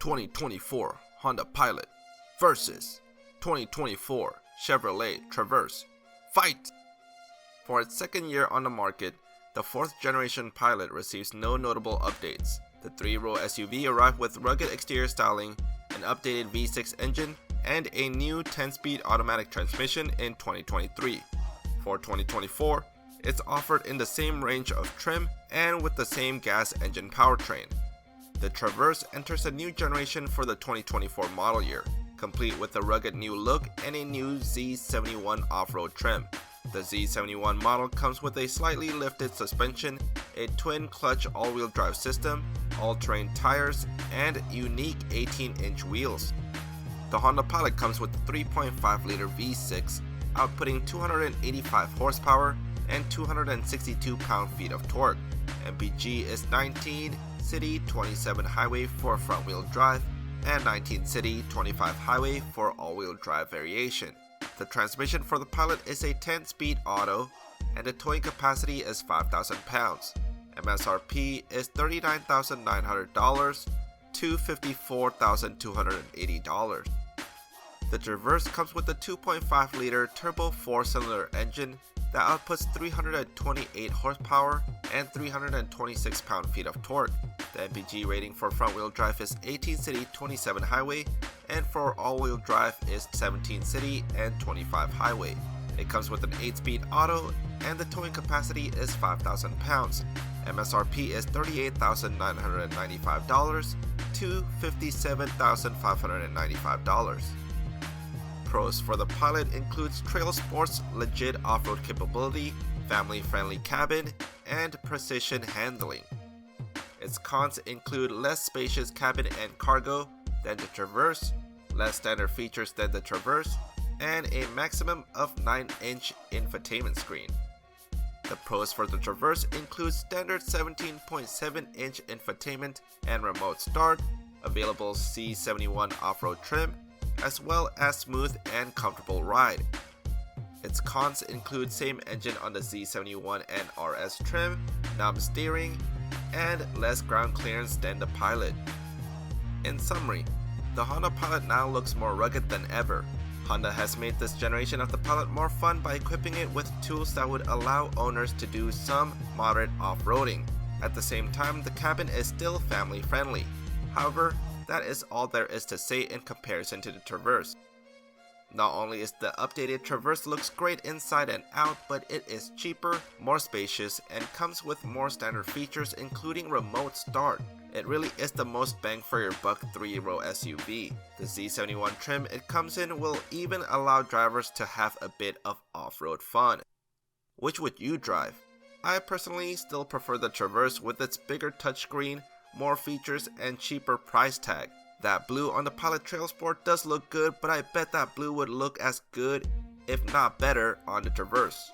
2024 Honda Pilot versus 2024 Chevrolet Traverse. Fight! For its second year on the market, the 4th generation Pilot receives no notable updates. The 3-row SUV arrived with rugged exterior styling, an updated V6 engine, and a new 10-speed automatic transmission in 2023. For 2024, it's offered in the same range of trim and with the same gas engine powertrain. The Traverse enters a new generation for the 2024 model year, complete with a rugged new look and a new Z71 off-road trim. The Z71 model comes with a slightly lifted suspension, a twin-clutch all-wheel drive system, all-terrain tires, and unique 18-inch wheels. The Honda Pilot comes with a 3.5-liter V6, outputting 285 horsepower and 262 pound-feet of torque. MPG is 19 city, 27 highway for front-wheel drive, and 19 city, 25 highway for all-wheel drive variation. The transmission for the Pilot is a 10-speed auto, and the towing capacity is 5,000 pounds. MSRP is $39,900 to $54,280. The Traverse comes with a 2.5-liter turbo 4-cylinder engine that outputs 328 horsepower and 326 pound-feet of torque. The MPG rating for front-wheel drive is 18 city, 27 highway, and for all-wheel drive is 17 city and 25 highway. It comes with an 8-speed auto, and the towing capacity is 5,000 pounds. MSRP is $38,995 to $57,595. Pros for the Pilot includes Trailsport's legit off-road capability, family-friendly cabin, and precision handling. Its cons include less spacious cabin and cargo than the Traverse, less standard features than the Traverse, and a maximum of 9-inch infotainment screen. The pros for the Traverse include standard 17.7-inch infotainment and remote start, available Z71 off-road trim, as well as smooth and comfortable ride. Its cons include same engine on the Z71 and RS trim, knob steering, and less ground clearance than the Pilot. In summary, the Honda Pilot now looks more rugged than ever. Honda has made this generation of the Pilot more fun by equipping it with tools that would allow owners to do some moderate off-roading. At the same time, the cabin is still family friendly. However, that is all there is to say in comparison to the Traverse. Not only is the updated Traverse looks great inside and out, but it is cheaper, more spacious, and comes with more standard features including remote start. It really is the most bang for your buck 3-row SUV. The Z71 trim it comes in will even allow drivers to have a bit of off-road fun. Which would you drive? I personally still prefer the Traverse with its bigger touchscreen, more features, and cheaper price tag. That blue on the Pilot Trailsport does look good, but I bet that blue would look as good, if not better, on the Traverse.